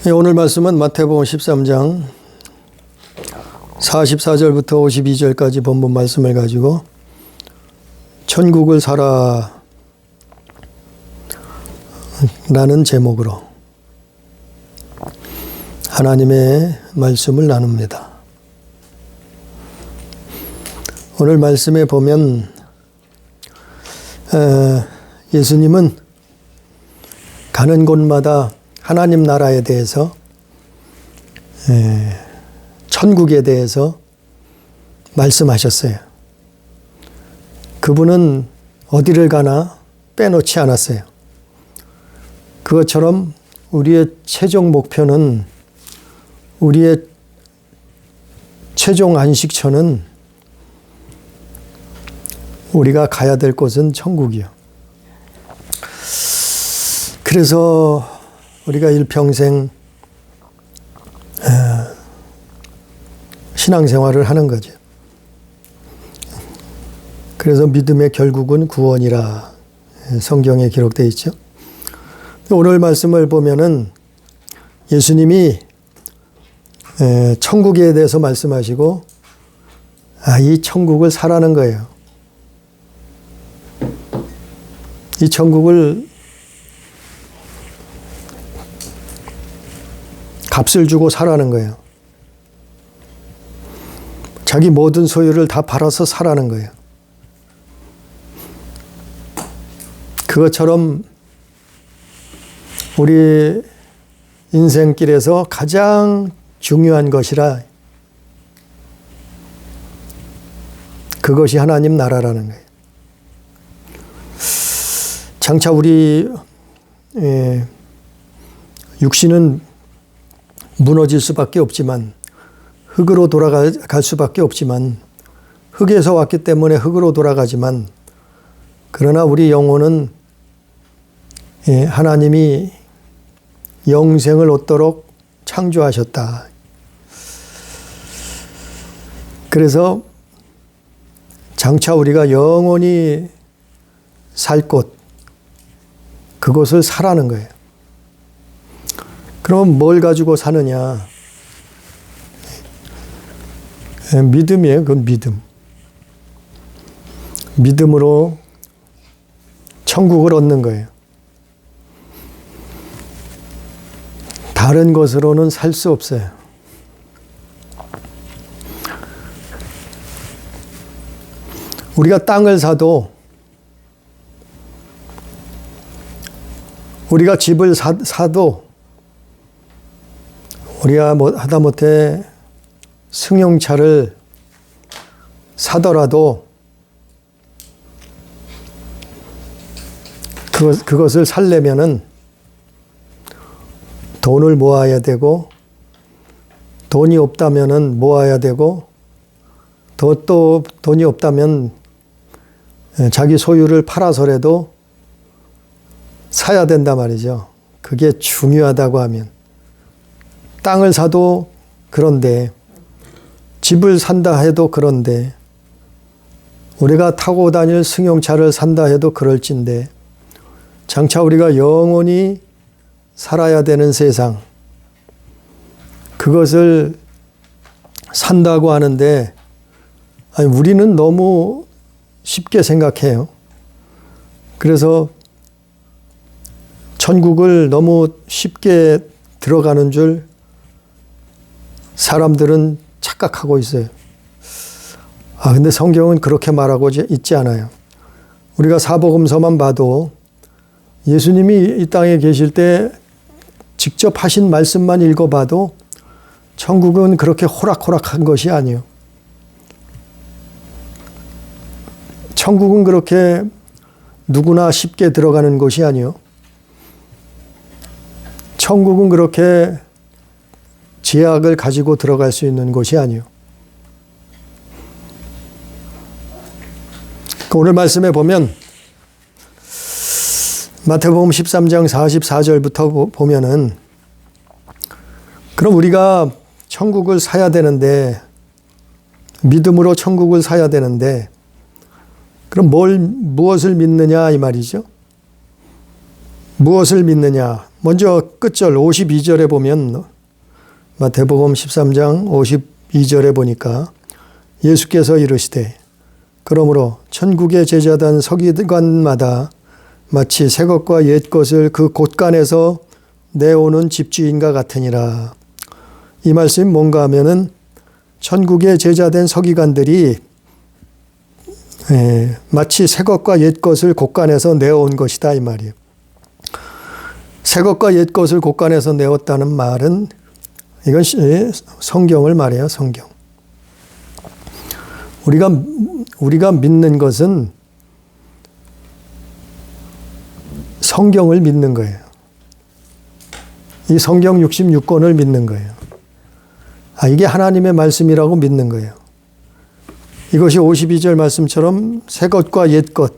오늘 말씀은 마태복음 13장 44절부터 52절까지 본문 말씀을 가지고 천국을 사라 라는 제목으로 하나님의 말씀을 나눕니다. 오늘 말씀에 보면 예수님은 가는 곳마다 하나님 나라에 대해서, 천국에 대해서 말씀하셨어요. 그분은 어디를 가나 빼놓지 않았어요. 그것처럼 우리의 최종 목표는, 우리의 최종 안식처는 우리가 가야 될 곳은 천국이요. 그래서 우리가 일평생 신앙생활을 하는 거죠. 그래서 믿음의 결국은 구원이라 성경에 기록되어 있죠. 오늘 말씀을 보면은 예수님이 천국에 대해서 말씀하시고, 이 천국을 사라는 거예요. 이 천국을 값을 주고 사라는 거예요. 자기 모든 소유를 다 팔아서 사라는 거예요. 그것처럼 우리 인생길에서 가장 중요한 것이라, 그것이 하나님 나라라는 거예요. 장차 우리 육신은 무너질 수밖에 없지만, 흙으로 돌아갈 수밖에 없지만, 흙에서 왔기 때문에 흙으로 돌아가지만, 그러나 우리 영혼은 하나님이 영생을 얻도록 창조하셨다. 그래서 장차 우리가 영원히 살 곳, 그곳을 사라는 거예요. 그럼 뭘 가지고 사느냐? 믿음이에요. 그건 믿음. 믿음으로 천국을 얻는 거예요. 다른 것으로는 살 수 없어요. 우리가 땅을 사도, 우리가 집을 사도, 우리가 하다못해 승용차를 사더라도 그것을 살려면은 돈을 모아야 되고, 돈이 없다면은 모아야 되고, 또 돈이 없다면 자기 소유를 팔아서라도 사야 된단 말이죠. 그게 중요하다고 하면. 땅을 사도 그런데, 집을 산다 해도 그런데, 우리가 타고 다닐 승용차를 산다 해도 그럴진데, 장차 우리가 영원히 살아야 되는 세상, 그것을 산다고 하는데, 우리는 너무 쉽게 생각해요. 그래서 천국을 너무 쉽게 들어가는 줄 사람들은 착각하고 있어요. 근데 성경은 그렇게 말하고 있지 않아요. 우리가 사복음서만 봐도 예수님이 이 땅에 계실 때 직접 하신 말씀만 읽어봐도 천국은 그렇게 호락호락한 것이 아니에요. 천국은 그렇게 누구나 쉽게 들어가는 곳이 아니에요. 천국은 그렇게 제약을 가지고 들어갈 수 있는 곳이 아니에요. 오늘 말씀에 보면 마태복음 13장 44절부터 보면은, 그럼 우리가 천국을 사야 되는데, 믿음으로 천국을 사야 되는데, 그럼 무엇을 믿느냐 이 말이죠. 무엇을 믿느냐? 먼저 끝절 52절에 보면 마태복음 13장 52절에 보니까 예수께서 이르시되 그러므로 천국의 제자단 서기관마다 마치 새 것과 옛 것을 그 곳간에서 내오는 집주인과 같으니라. 이 말씀이 뭔가 하면은 천국의 제자된 서기관들이 마치 새 것과 옛 것을 곳간에서 내어온 것이다 이 말이에요. 새 것과 옛 것을 곳간에서 내었다는 말은 이건 성경을 말해요. 성경. 우리가 믿는 것은 성경을 믿는 거예요. 이 성경 66권을 믿는 거예요. 이게 하나님의 말씀이라고 믿는 거예요. 이것이 52절 말씀처럼 새 것과 옛 것,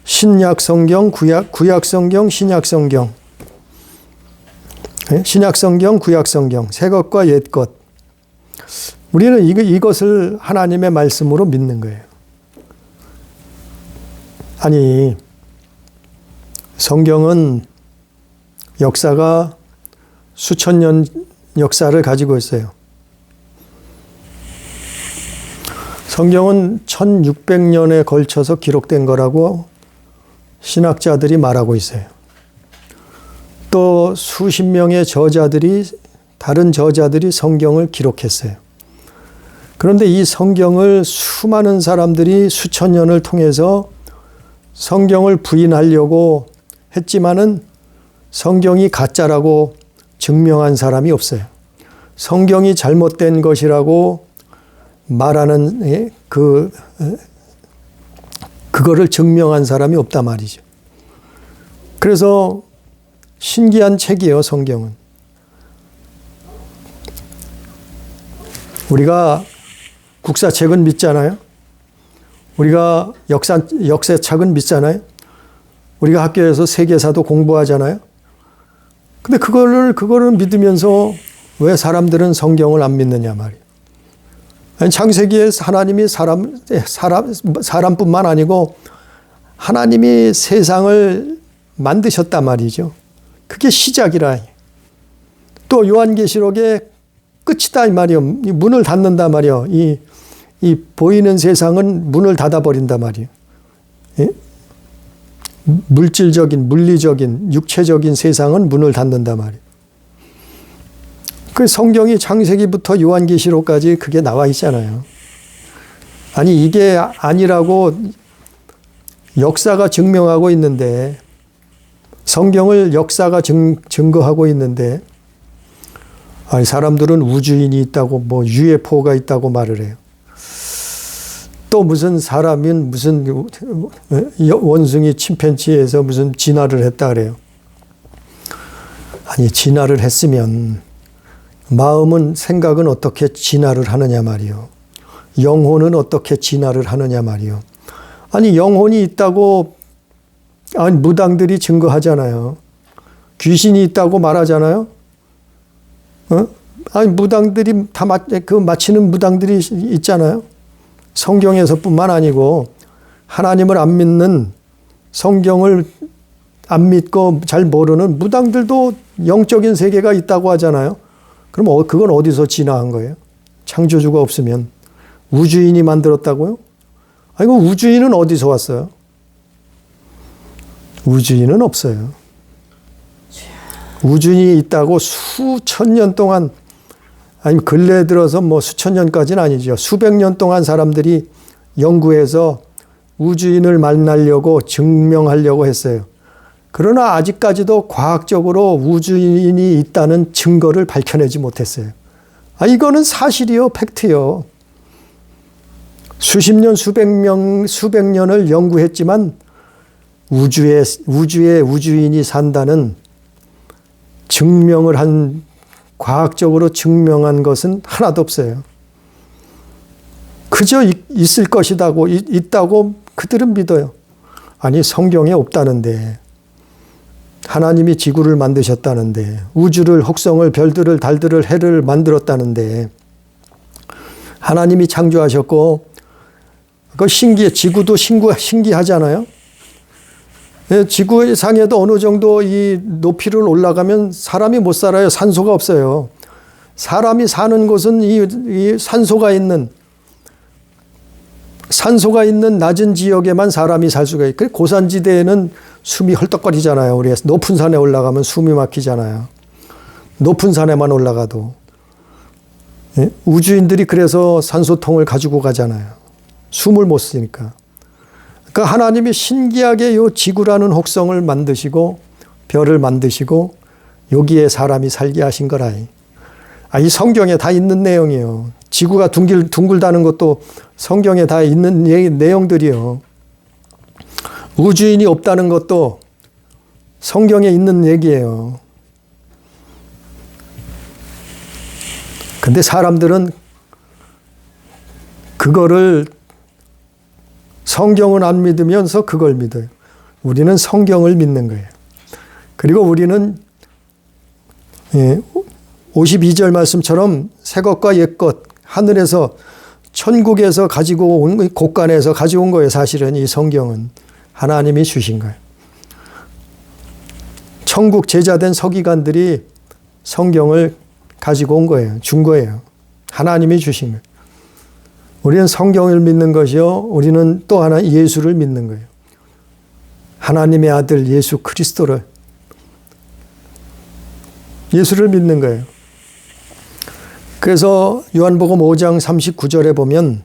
신약 성경, 구약 성경, 신약 성경, 신약 성경, 구약 성경, 새 것과 옛 것. 우리는 이것을 하나님의 말씀으로 믿는 거예요. 아니, 성경은 역사가 수천 년 역사를 가지고 있어요. 성경은 1600년에 걸쳐서 기록된 거라고 신학자들이 말하고 있어요. 또 수십 명의 다른 저자들이 성경을 기록했어요. 그런데 이 성경을 수많은 사람들이 수천 년을 통해서 성경을 부인하려고 했지만은 성경이 가짜라고 증명한 사람이 없어요. 성경이 잘못된 것이라고 말하는 그거를 증명한 사람이 없단 말이죠. 그래서 신기한 책이에요, 성경은. 우리가 국사책은 믿잖아요. 우리가 역사책은 믿잖아요. 우리가 학교에서 세계사도 공부하잖아요. 근데 그거를 믿으면서 왜 사람들은 성경을 안 믿느냐 말이에요. 창세기에 하나님이 사람뿐만 아니고 하나님이 세상을 만드셨단 말이죠. 그게 시작이라. 또 요한계시록의 끝이다 이 말이요. 문을 닫는다 말이요. 이 보이는 세상은 문을 닫아버린다 말이요. 예? 물리적인, 육체적인 세상은 문을 닫는다 말이에요. 그 성경이 창세기부터 요한계시록까지 그게 나와 있잖아요. 아니, 이게 아니라고 역사가 증명하고 있는데, 성경을 역사가 증거하고 있는데, 아니, 사람들은 우주인이 있다고, 뭐, UFO가 있다고 말을 해요. 또 무슨 사람은 무슨 원숭이 침팬지에서 무슨 진화를 했다 그래요. 아니, 진화를 했으면 마음은, 생각은 어떻게 진화를 하느냐 말이요. 영혼은 어떻게 진화를 하느냐 말이요. 아니, 영혼이 있다고 무당들이 증거하잖아요. 귀신이 있다고 말하잖아요. 아니, 무당들이 다 맞히는 무당들이 있잖아요. 성경에서뿐만 아니고 하나님을 안 믿는, 성경을 안 믿고 잘 모르는 무당들도 영적인 세계가 있다고 하잖아요. 그럼 그건 어디서 진화한 거예요? 창조주가 없으면 우주인이 만들었다고요? 아이고, 우주인은 어디서 왔어요? 우주인은 없어요. 우주인이 있다고 수천 년 동안, 아니면 근래에 들어서 뭐 수천 년까지는 아니죠. 수백 년 동안 사람들이 연구해서 우주인을 만나려고 증명하려고 했어요. 그러나 아직까지도 과학적으로 우주인이 있다는 증거를 밝혀내지 못했어요. 이거는 사실이요, 팩트요. 수십 년, 수백 년을 연구했지만 우주에 우주인이 산다는 과학적으로 증명한 것은 하나도 없어요. 그저 있을 것이다고, 있다고 그들은 믿어요. 아니, 성경에 없다는데, 하나님이 지구를 만드셨다는데, 우주를, 혹성을, 별들을, 달들을, 해를 만들었다는데, 하나님이 창조하셨고, 지구도 신기하잖아요. 지구상에도 어느 정도 이 높이를 올라가면 사람이 못 살아요. 산소가 없어요. 사람이 사는 곳은 이 산소가 있는 낮은 지역에만 사람이 살 수가 있고, 고산지대에는 숨이 헐떡거리잖아요. 우리가 높은 산에 올라가면 숨이 막히잖아요. 높은 산에만 올라가도. 우주인들이 그래서 산소통을 가지고 가잖아요. 숨을 못 쉬니까. 그러니까 하나님이 신기하게 이 지구라는 혹성을 만드시고 별을 만드시고 여기에 사람이 살게 하신 거라. 이 성경에 다 있는 내용이에요. 지구가 둥글다는 것도 성경에 다 있는 내용들이요. 우주인이 없다는 것도 성경에 있는 얘기예요. 근데 사람들은 그거를 성경은 안 믿으면서 그걸 믿어요. 우리는 성경을 믿는 거예요. 그리고 우리는 52절 말씀처럼 새 것과 옛 것, 하늘에서 천국에서 가지고 온, 곳간에서 가지고 온 거예요. 사실은 이 성경은 하나님이 주신 거예요. 천국 제자된 서기관들이 성경을 가지고 온 거예요. 준 거예요. 하나님이 주신 거예요. 우리는 성경을 믿는 것이요. 우리는 또 하나 예수를 믿는 거예요. 하나님의 아들 예수 그리스도를, 예수를 믿는 거예요. 그래서 요한복음 5장 39절에 보면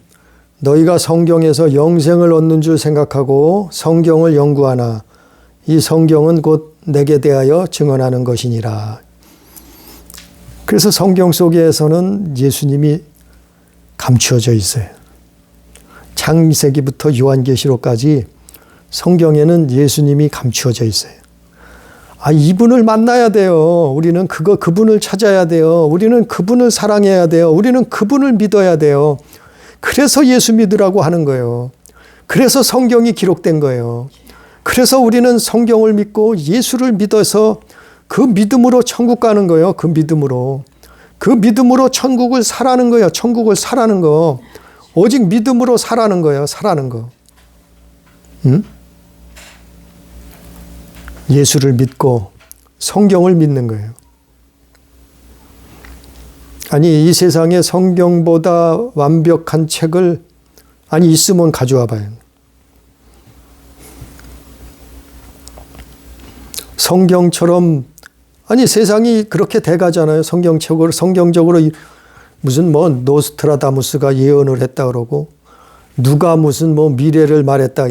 너희가 성경에서 영생을 얻는 줄 생각하고 성경을 연구하나 이 성경은 곧 내게 대하여 증언하는 것이니라. 그래서 성경 속에서는 예수님이 감추어져 있어요. 창세기부터 요한계시록까지 성경에는 예수님이 감추어져 있어요. 이분을 만나야 돼요. 우리는 그분을 찾아야 돼요. 우리는 그분을 사랑해야 돼요. 우리는 그분을 믿어야 돼요. 그래서 예수 믿으라고 하는 거예요. 그래서 성경이 기록된 거예요. 그래서 우리는 성경을 믿고 예수를 믿어서 그 믿음으로 천국 가는 거예요. 그 믿음으로. 그 믿음으로 천국을 사라는 거예요. 천국을 사라는 거. 오직 믿음으로 사라는 거예요. 사라는 거. 응? 예수를 믿고 성경을 믿는 거예요. 이 세상에 성경보다 완벽한 책을 있으면 가져와 봐요. 성경처럼 세상이 그렇게 돼가잖아요. 성경적으로 무슨 노스트라다무스가 예언을 했다 그러고 누가 무슨 미래를 말했다.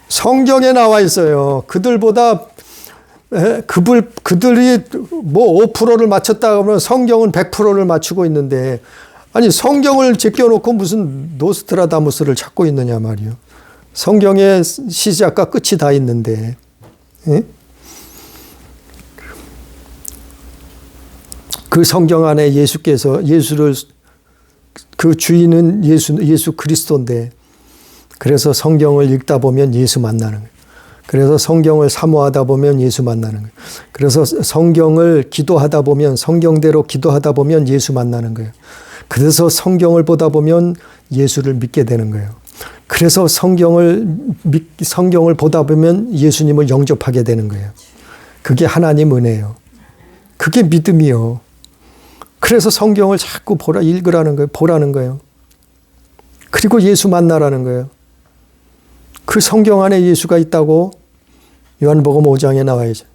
성경에 나와 있어요. 그들보다 그들이 5%를 맞췄다 그러면 성경은 100%를 맞추고 있는데 성경을 제껴놓고 무슨 노스트라다무스를 찾고 있느냐 말이요. 성경의 시작과 끝이 다 있는데. 그 성경 안에 예수를 그 주인은 예수 그리스도인데 그래서 성경을 읽다 보면 예수 만나는 거예요. 그래서 성경을 사모하다 보면 예수 만나는 거예요. 그래서 성경을 기도하다 보면 성경대로 기도하다 보면 예수 만나는 거예요. 그래서 성경을 보다 보면 예수를 믿게 되는 거예요. 그래서 성경을 보다 보면 예수님을 영접하게 되는 거예요. 그게 하나님 은혜예요. 그게 믿음이요. 그래서 성경을 자꾸 읽으라는 거예요. 보라는 거예요. 그리고 예수 만나라는 거예요. 그 성경 안에 예수가 있다고 요한복음 5장에 나와야죠.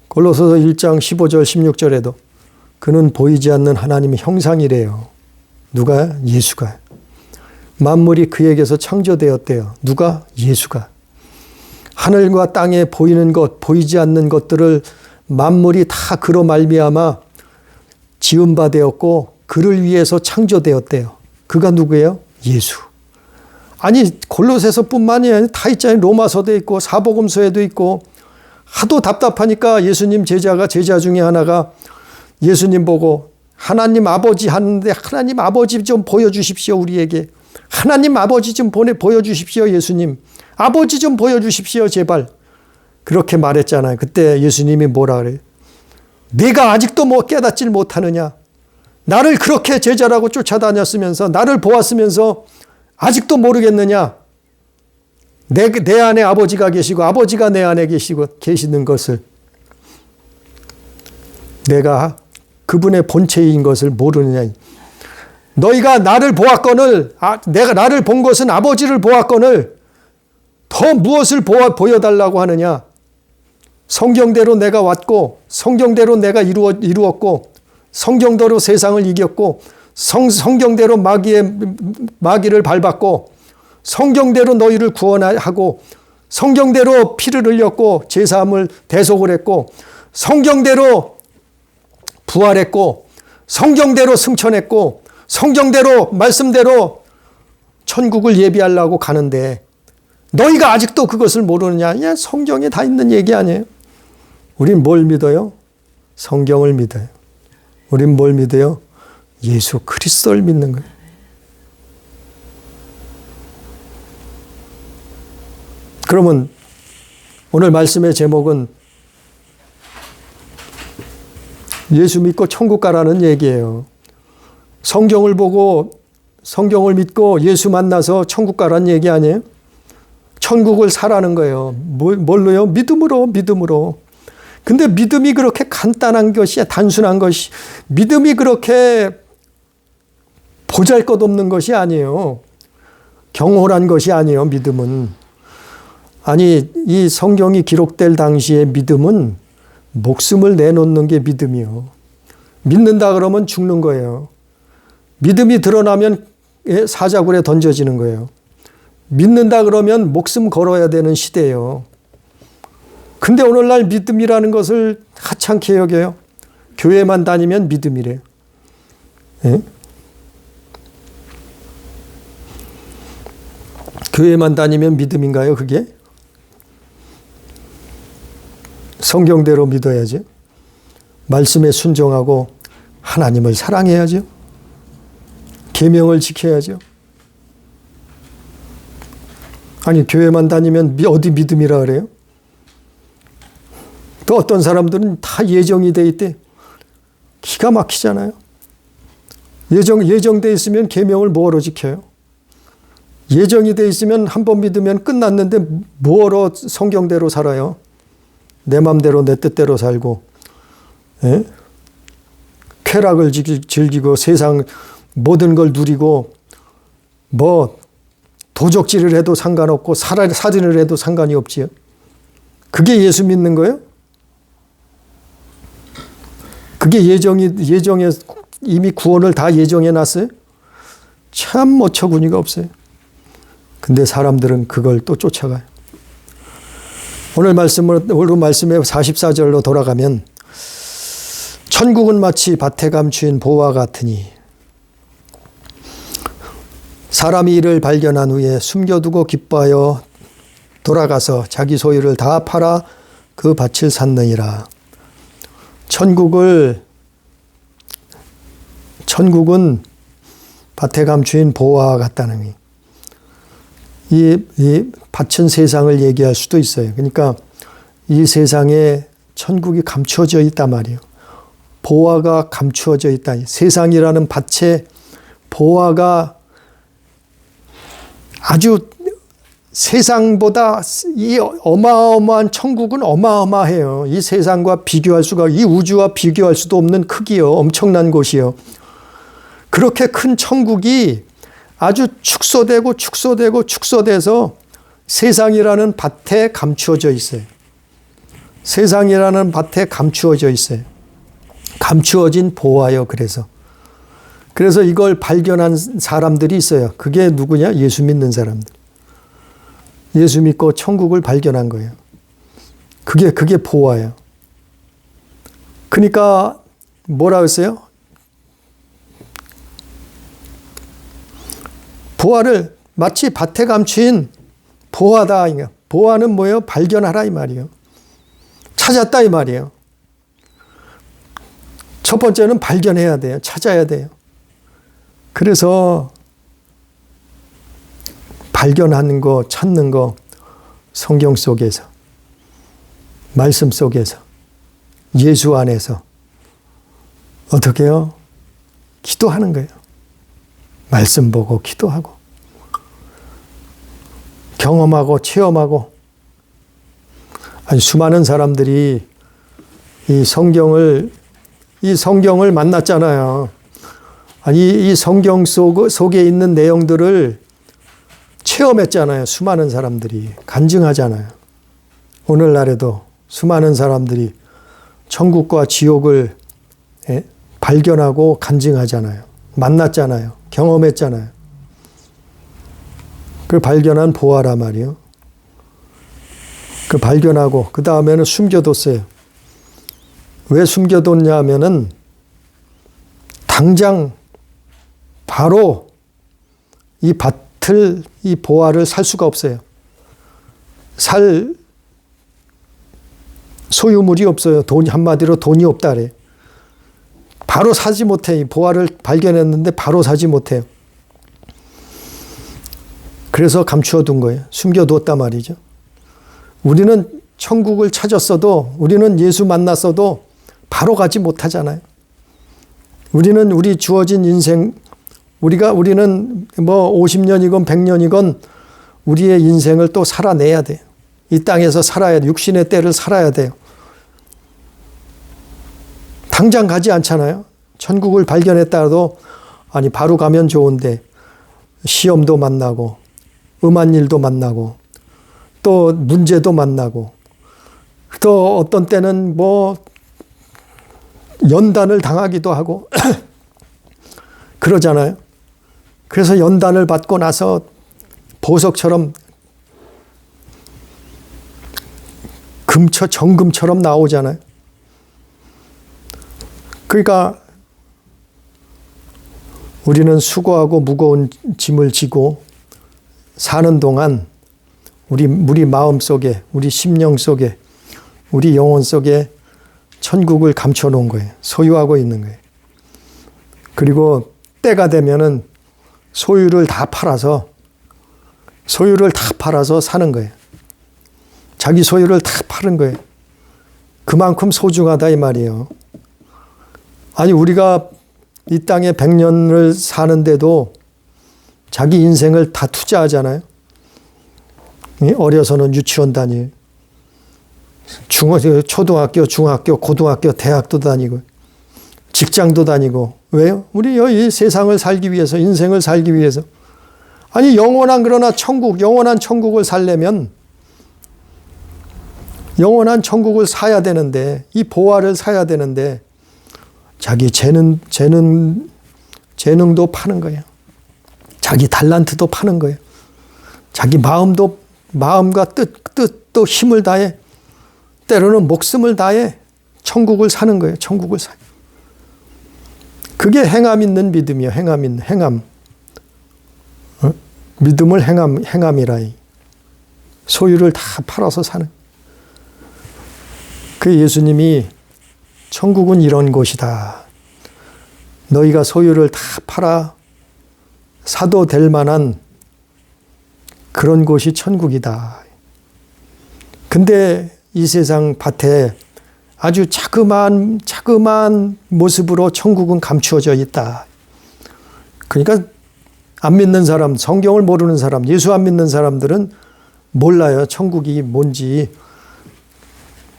골로새서 1장 15절 16절에도 그는 보이지 않는 하나님의 형상이래요. 누가? 예수가. 만물이 그에게서 창조되었대요. 누가? 예수가. 하늘과 땅에 보이는 것, 보이지 않는 것들을 만물이 다 그로 말미암아 지은 바 되었고 그를 위해서 창조되었대요. 그가 누구예요? 예수. 골로새서뿐만이 아니라 다 있잖아요. 로마서도 있고 사복음서에도 있고. 하도 답답하니까 예수님 제자 중에 하나가 예수님 보고 하나님 아버지 하는데 하나님 아버지 좀 보여주십시오 우리에게. 하나님 아버지 좀 보여주십시오 예수님. 아버지 좀 보여주십시오 제발. 그렇게 말했잖아요. 그때 예수님이 뭐라 그래요? 네가 아직도 깨닫질 못하느냐? 나를 그렇게 제자라고 쫓아다녔으면서 나를 보았으면서 아직도 모르겠느냐? 내 안에 아버지가 계시고 아버지가 내 안에 계시는 것을 내가 그분의 본체인 것을 모르느냐. 너희가 나를 보았거늘 내가 나를 본 것은 아버지를 보았거늘 더 무엇을 보여달라고 하느냐. 성경대로 내가 왔고 성경대로 내가 이루었고 성경대로 세상을 이겼고 성경대로 마귀를 밟았고 성경대로 너희를 구원하고 성경대로 피를 흘렸고 제사함을 대속을 했고 성경대로 부활했고 성경대로 승천했고 성경대로 말씀대로 천국을 예비하려고 가는데 너희가 아직도 그것을 모르느냐. 그냥 성경에 다 있는 얘기 아니에요. 우린 뭘 믿어요? 성경을 믿어요. 우린 뭘 믿어요? 예수 그리스도를 믿는 거예요. 그러면 오늘 말씀의 제목은 예수 믿고 천국 가라는 얘기예요. 성경을 보고 성경을 믿고 예수 만나서 천국 가라는 얘기 아니에요? 천국을 사라는 거예요. 뭘로요? 믿음으로. 근데 믿음이 그렇게 간단한 것이, 단순한 것이, 믿음이 그렇게 보잘것없는 것이 아니에요. 경홀한 것이 아니에요, 믿음은. 아니, 이 성경이 기록될 당시의 믿음은 목숨을 내놓는 게 믿음이요. 믿는다 그러면 죽는 거예요. 믿음이 드러나면 사자굴에 던져지는 거예요. 믿는다 그러면 목숨 걸어야 되는 시대예요. 근데 오늘날 믿음이라는 것을 하찮게 여겨요. 교회만 다니면 믿음이래요. 예? 교회만 다니면 믿음인가요, 그게? 성경대로 믿어야죠. 말씀에 순종하고 하나님을 사랑해야죠. 계명을 지켜야죠. 아니, 교회만 다니면 어디 믿음이라 그래요? 또 어떤 사람들은 다 예정이 돼 있대. 기가 막히잖아요. 예정돼 있으면 계명을 뭐하러 지켜요? 예정이 돼 있으면 한 번 믿으면 끝났는데 뭐하러 성경대로 살아요? 내 맘대로 내 뜻대로 살고, 예? 쾌락을 즐기고 세상 모든 걸 누리고 뭐 도적질을 해도 상관없고 살인을 해도 상관이 없지요. 그게 예수 믿는 거예요? 그게 예정에 이미 구원을 다 예정해 놨어요? 참 어처구니가 없어요. 근데 사람들은 그걸 또 쫓아가요. 오늘 말씀의 44절로 돌아가면 천국은 마치 밭에 감추인 보화 같으니 사람이 이를 발견한 후에 숨겨두고 기뻐하여 돌아가서 자기 소유를 다 팔아 그 밭을 샀느니라. 천국은 밭에 감추인 보화와 같다는 의미. 이 밭은 세상을 얘기할 수도 있어요. 그러니까 이 세상에 천국이 감추어져 있단 말이에요. 보화가 감추어져 있다. 세상이라는 밭에 보화가 아주 세상보다 이 어마어마한 천국은 어마어마해요. 이 세상과 비교할 수가, 이 우주와 비교할 수도 없는 크기요. 엄청난 곳이요. 그렇게 큰 천국이 아주 축소돼서 세상이라는 밭에 감추어져 있어요. 세상이라는 밭에 감추어져 있어요. 감추어진 보화요. 그래서 이걸 발견한 사람들이 있어요. 그게 누구냐? 예수 믿는 사람들. 예수 믿고 천국을 발견한 거예요. 그게 보화예요. 그러니까 뭐라 했어요? 보화를 마치 밭에 감추인 보화다. 보화는 뭐예요? 발견하라 이 말이에요. 찾았다 이 말이에요. 첫 번째는 발견해야 돼요. 찾아야 돼요. 그래서 발견하는 거, 찾는 거 성경 속에서, 말씀 속에서, 예수 안에서 어떻게 해요? 기도하는 거예요. 말씀 보고 기도하고 경험하고 체험하고, 아니 수많은 사람들이 이 성경을 만났잖아요. 아니 이 성경 속에 있는 내용들을 체험했잖아요. 수많은 사람들이 간증하잖아요. 오늘날에도 수많은 사람들이 천국과 지옥을 발견하고 간증하잖아요. 만났잖아요. 경험했잖아요. 그 발견한 보아라 말이요. 그 발견하고 그 다음에는 숨겨뒀어요. 왜 숨겨뒀냐 하면은 당장 바로 이 밭을, 이 보아를 살 수가 없어요. 살 소유물이 없어요. 한마디로 돈이 없다 그래요. 바로 사지 못해. 이 보아를 발견했는데 바로 사지 못해요. 그래서 감추어 둔 거예요. 숨겨뒀단 말이죠. 우리는 천국을 찾았어도, 우리는 예수 만났어도 바로 가지 못하잖아요. 우리는 우리 주어진 인생, 우리는 뭐 50년이건 100년이건 우리의 인생을 또 살아내야 돼요. 이 땅에서 살아야 돼. 육신의 때를 살아야 돼요. 당장 가지 않잖아요. 천국을 발견했다도 아니 바로 가면 좋은데 시험도 만나고 음한 일도 만나고 또 문제도 만나고 또 어떤 때는 뭐 연단을 당하기도 하고 그러잖아요. 그래서 연단을 받고 나서 보석처럼 정금처럼 나오잖아요. 그러니까 우리는 수고하고 무거운 짐을 지고 사는 동안 우리 마음 속에, 우리 심령 속에, 우리 영혼 속에 천국을 감춰 놓은 거예요. 소유하고 있는 거예요. 그리고 때가 되면은 소유를 다 팔아서 사는 거예요. 자기 소유를 다 파는 거예요. 그만큼 소중하다 이 말이에요. 아니 우리가 이 땅에 100년을 사는데도 자기 인생을 다 투자하잖아요. 어려서는 유치원 다니고 초등학교, 중학교, 고등학교, 대학도 다니고 직장도 다니고. 왜요? 우리 이 세상을 살기 위해서, 인생을 살기 위해서. 아니 영원한 천국을 살려면 영원한 천국을 사야 되는데, 이 보화를 사야 되는데 자기 재능도 파는 거예요. 자기 달란트도 파는 거예요. 자기 마음과 뜻도 힘을 다해, 때로는 목숨을 다해 천국을 사는 거예요. 천국을 사. 그게 행함 있는 믿음이요. 행함. 믿음을 행함이라. 소유를 다 팔아서 사는. 그 예수님이 천국은 이런 곳이다. 너희가 소유를 다 팔아 사도 될 만한 그런 곳이 천국이다. 근데 이 세상 밭에 아주 자그마한 모습으로 천국은 감추어져 있다. 그러니까 안 믿는 사람, 성경을 모르는 사람, 예수 안 믿는 사람들은 몰라요. 천국이 뭔지,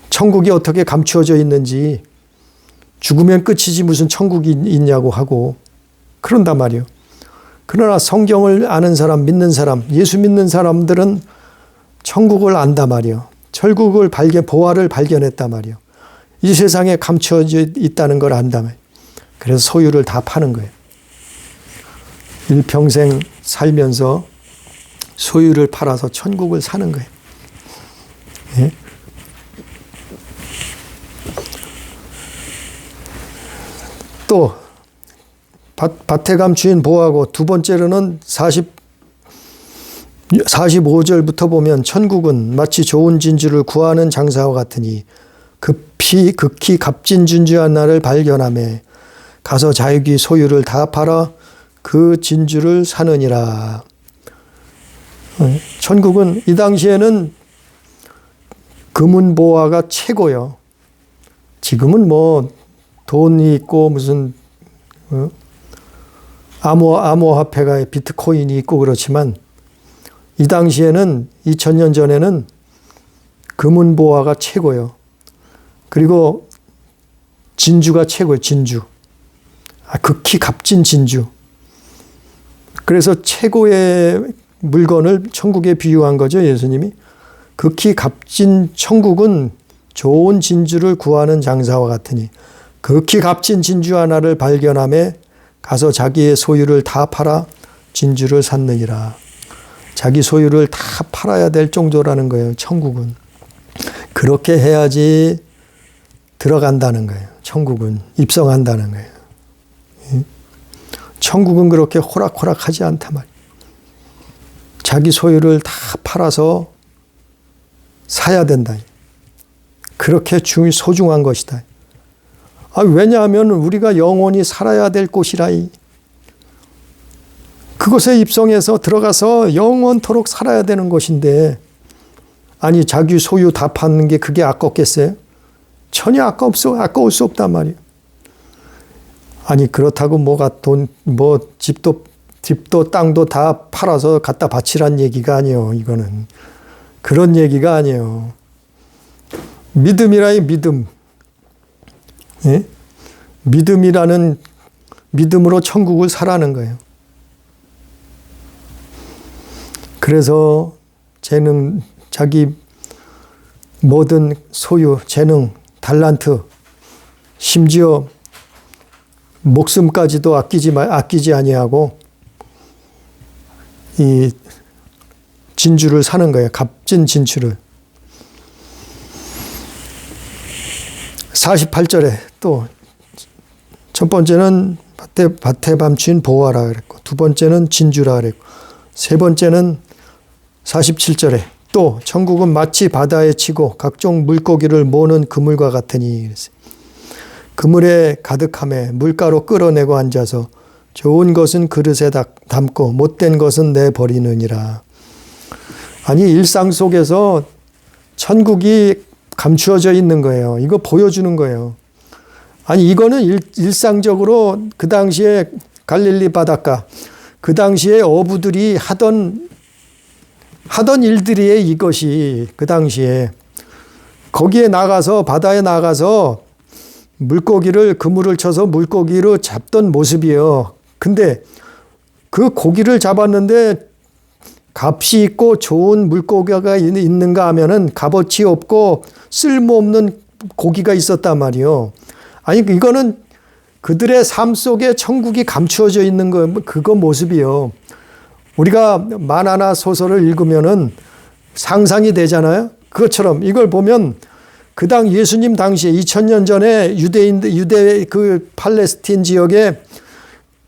천국이 어떻게 감추어져 있는지. 죽으면 끝이지 무슨 천국이 있냐고 하고 그런단 말이에요. 그러나 성경을 아는 사람, 믿는 사람, 예수 믿는 사람들은 천국을 안단 말이에요. 천국을 보화를 발견했단 말이에요. 이 세상에 감춰져 있다는 걸 안단 말이에요. 그래서 소유를 다 파는 거예요. 일평생 살면서 소유를 팔아서 천국을 사는 거예요. 예? 또 밭에 감추인 보화고, 두 번째로는 45절부터 보면 천국은 마치 좋은 진주를 구하는 장사와 같으니 극히 값진 진주한 나를 발견하매 가서 자기 소유를 다 팔아 그 진주를 사느니라. 천국은 이 당시에는 금은 보화가 최고요. 지금은 뭐 돈이 있고 무슨 암호화폐가 비트코인이 있고 그렇지만 이 당시에는 2000년 전에는 금은보화가 최고요. 그리고 진주가 최고예요. 진주. 극히 값진 진주. 그래서 최고의 물건을 천국에 비유한 거죠. 예수님이. 극히 값진 천국은 좋은 진주를 구하는 장사와 같으니 극히 값진 진주 하나를 발견함에 가서 자기의 소유를 다 팔아 진주를 샀느니라. 자기 소유를 다 팔아야 될 정도라는 거예요. 천국은. 그렇게 해야지 들어간다는 거예요. 천국은. 입성한다는 거예요. 천국은 그렇게 호락호락하지 않단 말이에요. 자기 소유를 다 팔아서 사야 된다. 그렇게 소중한 것이다. 왜냐하면 우리가 영원히 살아야 될 곳이라. 그곳에 입성해서 들어가서 영원토록 살아야 되는 것인데, 아니 자기 소유 다 파는 게 그게 아깝겠어요? 전혀 아까울 수 없단 말이에요. 아니 그렇다고 집도 땅도 다 팔아서 갖다 바치란 얘기가 아니에요. 이거는 그런 얘기가 아니에요. 믿음이라이 믿음. 예? 믿음으로 천국을 사라는 거예요. 그래서 자기 모든 소유, 재능, 달란트, 심지어 목숨까지도 아끼지 아니하고 이 진주를 사는 거예요. 값진 진주를. 48절에 또 첫 번째는 밭에 밤춘 보화라 그랬고, 두 번째는 진주라 그랬고, 세 번째는 47절에 또 천국은 마치 바다에 치고 각종 물고기를 모는 그물과 같으니 그랬어요. 그물에 가득함에 물가로 끌어내고 앉아서 좋은 것은 그릇에 담고 못된 것은 내버리느니라. 아니 일상 속에서 천국이 감추어져 있는 거예요. 이거 보여주는 거예요. 아니 이거는 일상적으로 그 당시에 갈릴리 바닷가, 그 당시에 어부들이 하던 일들이에요. 이것이 그 당시에 거기에 나가서 바다에 나가서 물고기를 그물을 쳐서 물고기로 잡던 모습이에요. 근데 그 고기를 잡았는데 값이 있고 좋은 물고기가 있는가 하면은 값어치 없고 쓸모없는 고기가 있었단 말이에요. 아니 이거는 그들의 삶 속에 천국이 감추어져 있는 그거 모습이에요. 우리가 만화나 소설을 읽으면은 상상이 되잖아요. 그것처럼 이걸 보면 그 예수님 당시에 2000년 전에 유대 그 팔레스틴 지역에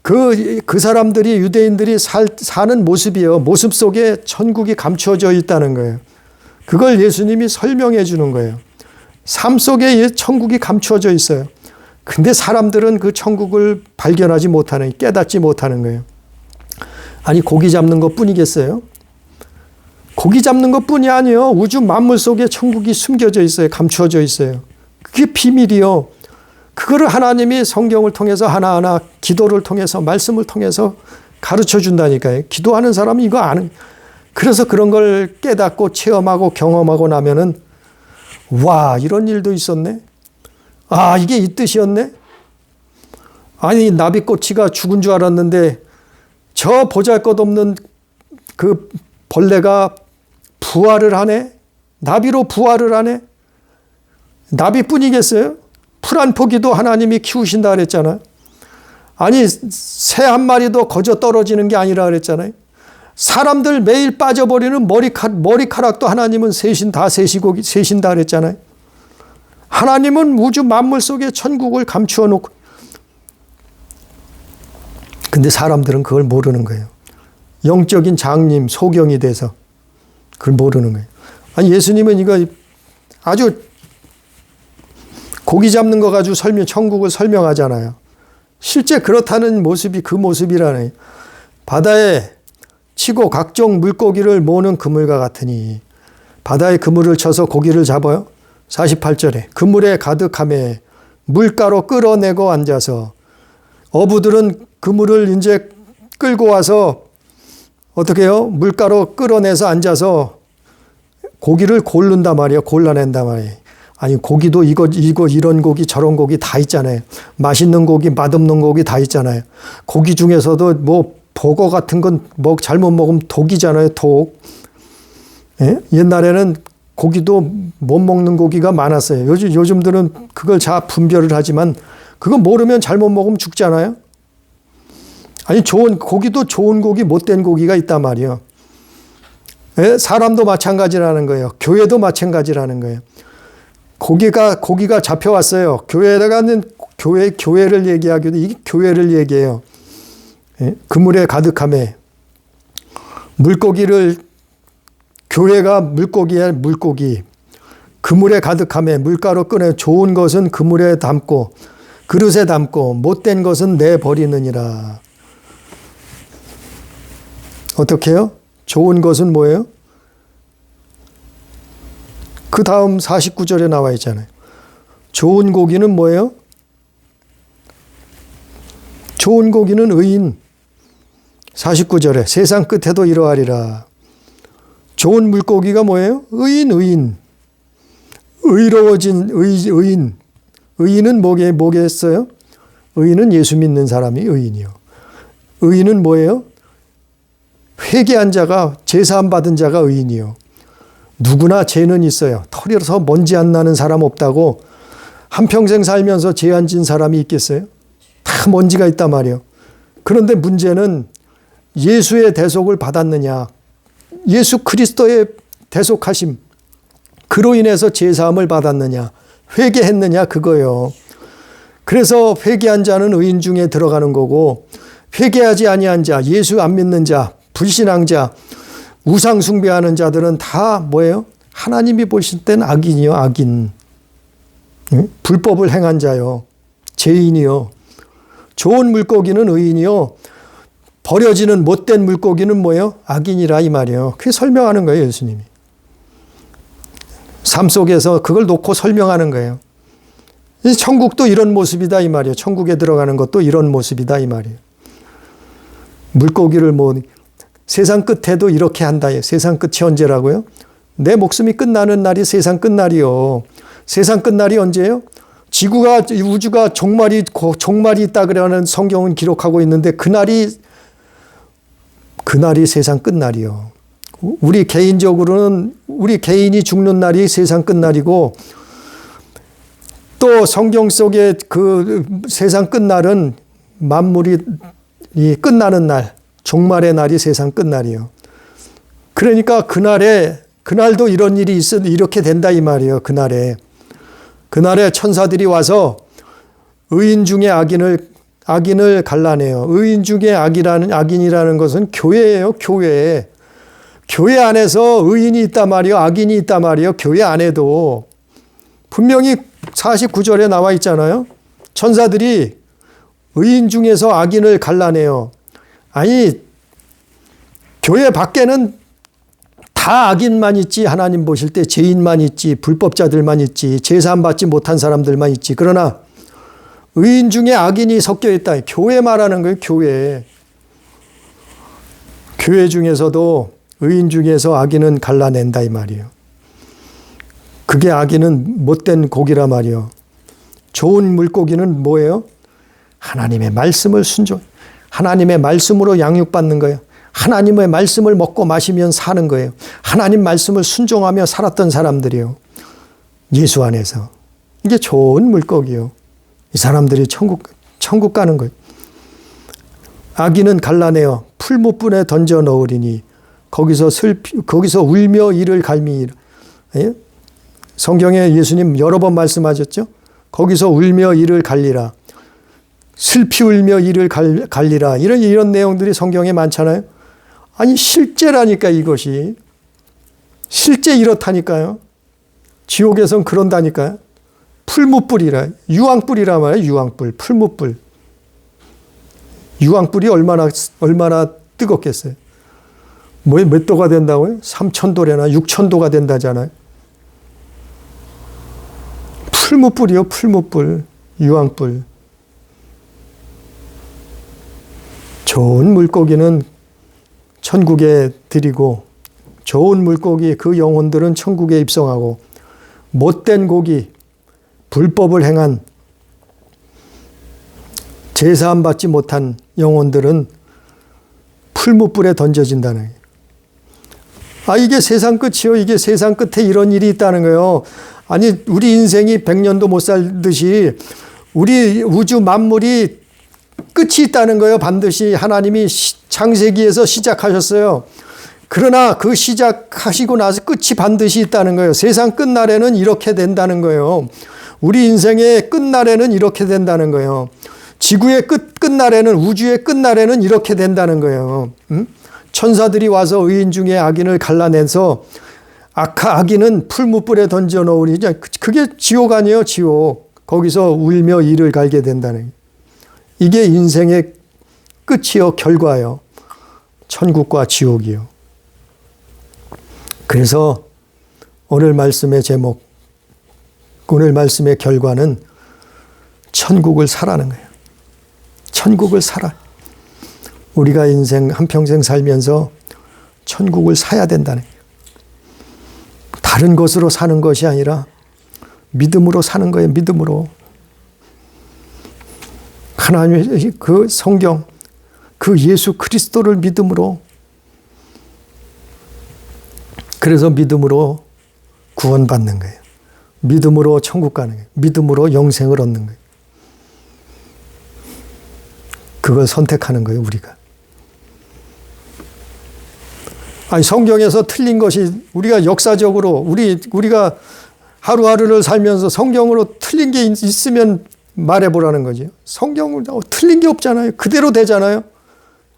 그 사람들이 유대인들이 사는 모습이에요. 모습 속에 천국이 감추어져 있다는 거예요. 그걸 예수님이 설명해 주는 거예요. 삶 속에 천국이 감추어져 있어요. 근데 사람들은 그 천국을 발견하지 못하는, 깨닫지 못하는 거예요. 아니 고기 잡는 것 뿐이겠어요? 고기 잡는 것 뿐이 아니에요. 우주 만물 속에 천국이 숨겨져 있어요. 감추어져 있어요. 그게 비밀이요. 그거를 하나님이 성경을 통해서 하나하나 기도를 통해서 말씀을 통해서 가르쳐 준다니까요. 기도하는 사람은 이거 아는. 그래서 그런 걸 깨닫고 체험하고 경험하고 나면은 와 이런 일도 있었네. 아 이게 이 뜻이었네. 아니 나비꼬치가 죽은 줄 알았는데 저 보잘것없는 그 벌레가 부활을 하네. 나비로 부활을 하네. 나비뿐이겠어요? 풀 한 포기도 하나님이 키우신다 그랬잖아요. 아니 새 한 마리도 거저 떨어지는 게 아니라 그랬잖아요. 사람들 매일 빠져버리는 머리카락도 하나님은 세신다 그랬잖아요. 하나님은 우주 만물 속에 천국을 감추어 놓고, 근데 사람들은 그걸 모르는 거예요. 영적인 장님, 소경이 돼서 그걸 모르는 거예요. 아니 예수님은 이거 아주 고기 잡는 거 가지고 천국을 설명하잖아요. 실제 그렇다는 모습이 그 모습이라네. 바다에 치고 각종 물고기를 모으는 그물과 같으니 바다에 그물을 쳐서 고기를 잡아요. 48절에 그물에 가득함에 물가로 끌어내고 앉아서 어부들은 그물을 이제 끌고 와서 어떻게 해요? 물가로 끌어내서 앉아서 고기를 고른단 말이에요. 골라낸단 말이에요. 아니, 고기도 이거, 이런 고기, 저런 고기 다 있잖아요. 맛있는 고기, 맛없는 고기 다 있잖아요. 고기 중에서도 뭐, 버거 같은 건 뭐 잘못 먹으면 독이잖아요. 독. 예? 옛날에는 고기도 못 먹는 고기가 많았어요. 요즘들은 그걸 잘 분별을 하지만 그거 모르면 잘못 먹으면 죽잖아요. 아니, 고기도 좋은 고기, 못된 고기가 있단 말이에요. 예? 사람도 마찬가지라는 거예요. 교회도 마찬가지라는 거예요. 고기가 잡혀왔어요. 교회에다가는 교회를 얘기하기도 이게 교회를 얘기해요. 예? 그물에 가득함에 물고기를 교회가 물고기야 물고기. 그물에 가득함에 물가로 꺼내 좋은 것은 그물에 담고 그릇에 담고 못된 것은 내버리느니라. 어떻게 해요? 좋은 것은 뭐예요? 그 다음 49절에 나와 있잖아요. 좋은 고기는 뭐예요? 좋은 고기는 의인. 49절에 세상 끝에도 이러하리라. 좋은 물고기가 뭐예요? 의인. 의로워진 의인. 의인은 뭐겠어요? 의인은 예수 믿는 사람이 의인이요. 의인은 뭐예요? 회개한 자가, 제사함 받은 자가 의인이요. 누구나 죄는 있어요. 털이라서 먼지 안 나는 사람 없다고 한평생 살면서 죄 안 진 사람이 있겠어요? 다 먼지가 있단 말이에요. 그런데 문제는 예수의 대속을 받았느냐, 예수 그리스도의 대속하심, 그로 인해서 제사함을 받았느냐, 회개했느냐, 그거예요. 그래서 회개한 자는 의인 중에 들어가는 거고, 회개하지 아니한 자, 예수 안 믿는 자, 불신앙 자, 우상 숭배하는 자들은 다 뭐예요? 하나님이 보실 땐 악인이요, 악인. 불법을 행한 자요, 죄인이요. 좋은 물고기는 의인이요, 버려지는 못된 물고기는 뭐예요? 악인이라 이 말이에요. 그게 설명하는 거예요, 예수님이. 삶 속에서 그걸 놓고 설명하는 거예요. 천국도 이런 모습이다 이 말이에요. 천국에 들어가는 것도 이런 모습이다 이 말이에요. 물고기를 세상 끝에도 이렇게 한다. 세상 끝이 언제라고요? 내 목숨이 끝나는 날이 세상 끝날이요. 세상 끝날이 언제예요? 우주가 종말이 있다 그러는 성경은 기록하고 있는데 그날이 세상 끝날이요. 우리 개인적으로는 우리 개인이 죽는 날이 세상 끝날이고, 또 성경 속에 그 세상 끝날은 만물이 끝나는 날, 종말의 날이 세상 끝날이요. 그러니까 그날도 이런 일이 이렇게 된다 이 말이에요. 그날에 천사들이 와서 의인 중에 악인을 갈라내요. 의인 중에 악인이라는 것은 교회예요, 교회. 교회 안에서 의인이 있단 말이에요, 악인이 있단 말이에요. 교회 안에도 분명히 49절에 나와 있잖아요. 천사들이 의인 중에서 악인을 갈라내요. 아니, 교회 밖에는 다 악인만 있지, 하나님 보실 때 죄인만 있지, 불법자들만 있지, 제사함 받지 못한 사람들만 있지. 그러나 의인 중에 악인이 섞여 있다. 교회 말하는 거예요, 교회. 교회 중에서도 의인 중에서 악인은 갈라낸다 이 말이에요. 그게 악인은 못된 고기라 말이에요. 좋은 물고기는 뭐예요? 하나님의 말씀을 하나님의 말씀으로 양육받는 거예요. 하나님의 말씀을 먹고 마시면 사는 거예요. 하나님 말씀을 순종하며 살았던 사람들이요. 예수 안에서. 이게 좋은 물고기요. 이 사람들이 천국 가는 거예요. 악인은 갈라내어 풀무불에 던져 넣으리니 거기서 울며 이를 갈미이라. 예? 성경에 예수님 여러 번 말씀하셨죠. 거기서 울며 이를 갈리라. 슬피 울며 이를 갈리라. 이런 내용들이 성경에 많잖아요. 아니, 실제라니까 이것이. 실제 이렇다니까요. 지옥에선 그런다니까요. 풀무불이라. 유황불이라 말이에요. 유황불. 풀무불. 유황불이 얼마나 뜨겁겠어요. 몇 도가 된다고요? 3,000도래나 6,000도가 된다잖아요. 풀무불이요. 풀무불. 유황불. 좋은 물고기는 천국에 드리고 좋은 물고기 그 영혼들은 천국에 입성하고 못된 고기 불법을 행한 제사함 받지 못한 영혼들은 풀무불에 던져진다는 거예요. 이게 세상 끝이요. 이게 세상 끝에 이런 일이 있다는 거예요. 아니 우리 인생이 100년도 못 살듯이 우리 우주 만물이 끝이 있다는 거예요. 반드시 하나님이 창세기에서 시작하셨어요. 그러나 그 시작하시고 나서 끝이 반드시 있다는 거예요. 세상 끝날에는 이렇게 된다는 거예요. 우리 인생의 끝날에는 이렇게 된다는 거예요. 지구의 끝날에는 우주의 끝날에는 이렇게 된다는 거예요. 천사들이 와서 의인 중에 악인을 갈라내서 악인은 풀무불에 던져 놓으니 그게 지옥 아니에요. 지옥. 거기서 울며 이를 갈게 된다는 거예요. 이게 인생의 끝이요. 결과요. 천국과 지옥이요. 그래서 오늘 말씀의 제목, 오늘 말씀의 결과는 천국을 사라는 거예요. 천국을 살아. 우리가 인생 한평생 살면서 천국을 사야 된다는 거예요. 다른 것으로 사는 것이 아니라 믿음으로 사는 거예요. 믿음으로. 하나님의 그 성경, 그 예수 그리스도를 믿음으로. 그래서 믿음으로 구원받는 거예요. 믿음으로 천국 가는 거예요. 믿음으로 영생을 얻는 거예요. 그걸 선택하는 거예요, 우리가. 성경에서 틀린 것이 우리가 역사적으로 우리가 하루하루를 살면서 성경으로 틀린 게 있으면 말해보라는 거죠. 성경은 틀린 게 없잖아요. 그대로 되잖아요.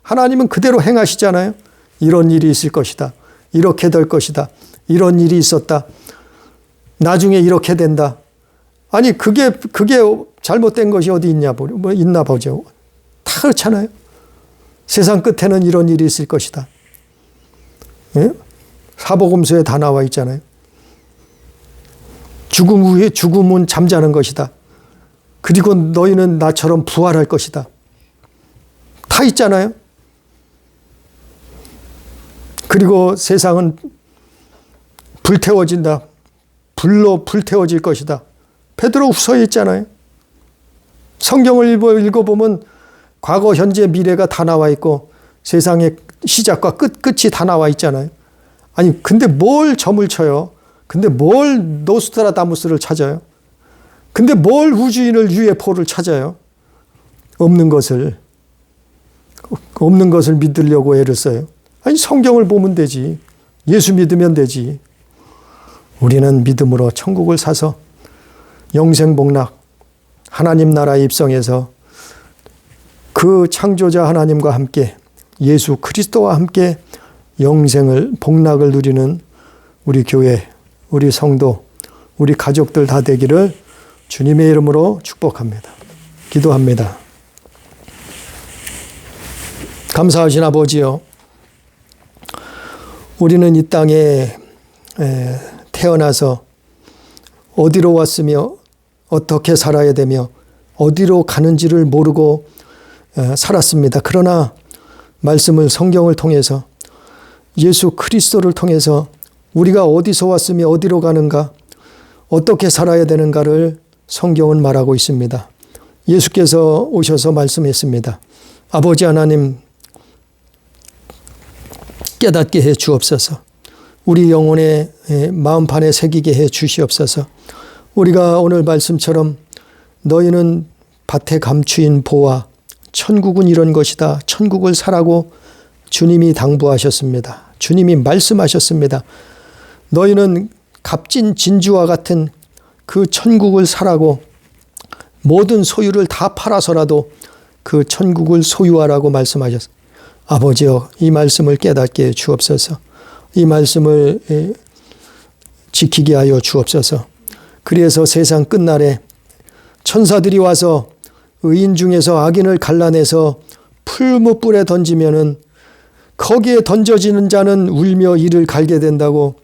하나님은 그대로 행하시잖아요. 이런 일이 있을 것이다. 이렇게 될 것이다. 이런 일이 있었다. 나중에 이렇게 된다. 아니 그게 잘못된 것이 어디 있나 보죠. 다 그렇잖아요. 세상 끝에는 이런 일이 있을 것이다. 예? 사복음서에 다 나와 있잖아요. 죽음 후에 죽음은 잠자는 것이다. 그리고 너희는 나처럼 부활할 것이다. 다 있잖아요. 그리고 세상은 불태워진다. 불로 불태워질 것이다. 베드로후서에 있잖아요. 성경을 읽어보면 과거, 현재, 미래가 다 나와 있고 세상의 시작과 끝이 다 나와 있잖아요. 아니 근데 뭘 점을 쳐요? 근데 뭘 노스트라다무스를 찾아요? 근데 뭘 우주인을 UFO를 찾아요? 없는 것을 믿으려고 애를 써요. 아니 성경을 보면 되지. 예수 믿으면 되지. 우리는 믿음으로 천국을 사서 영생복락 하나님 나라에 입성해서 그 창조자 하나님과 함께 예수 그리스도와 함께 영생을 복락을 누리는 우리 교회, 우리 성도, 우리 가족들 다 되기를 주님의 이름으로 축복합니다. 기도합니다. 감사하신 아버지요. 우리는 이 땅에 태어나서 어디로 왔으며 어떻게 살아야 되며 어디로 가는지를 모르고 살았습니다. 그러나 말씀을 성경을 통해서 예수 그리스도를 통해서 우리가 어디서 왔으며 어디로 가는가 어떻게 살아야 되는가를 성경은 말하고 있습니다. 예수께서 오셔서 말씀했습니다. 아버지 하나님 깨닫게 해 주옵소서. 우리 영혼의 마음판에 새기게 해 주시옵소서. 우리가 오늘 말씀처럼 너희는 밭에 감추인 보화 천국은 이런 것이다. 천국을 사라고 주님이 당부하셨습니다. 주님이 말씀하셨습니다. 너희는 값진 진주와 같은 그 천국을 사라고 모든 소유를 다 팔아서라도 그 천국을 소유하라고 말씀하셨습니다. 아버지여 이 말씀을 깨닫게 해 주옵소서. 이 말씀을 지키게 하여 주옵소서. 그래서 세상 끝날에 천사들이 와서 의인 중에서 악인을 갈라내서 풀무불에 던지면은 거기에 던져지는 자는 울며 이를 갈게 된다고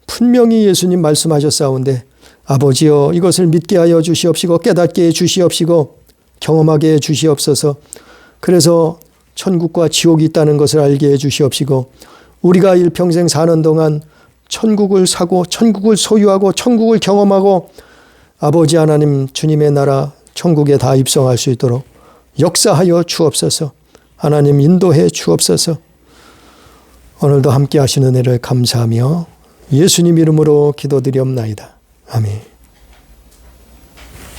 분명히 예수님 말씀하셨사온데 아버지여 이것을 믿게 하여 주시옵시고 깨닫게 해 주시옵시고 경험하게 해 주시옵소서. 그래서 천국과 지옥이 있다는 것을 알게 해 주시옵시고 우리가 일평생 사는 동안 천국을 사고 천국을 소유하고 천국을 경험하고 아버지 하나님 주님의 나라 천국에 다 입성할 수 있도록 역사하여 주옵소서. 하나님 인도해 주옵소서. 오늘도 함께 하시는 은혜를 감사하며 예수님 이름으로 기도드리옵나이다. 아멘.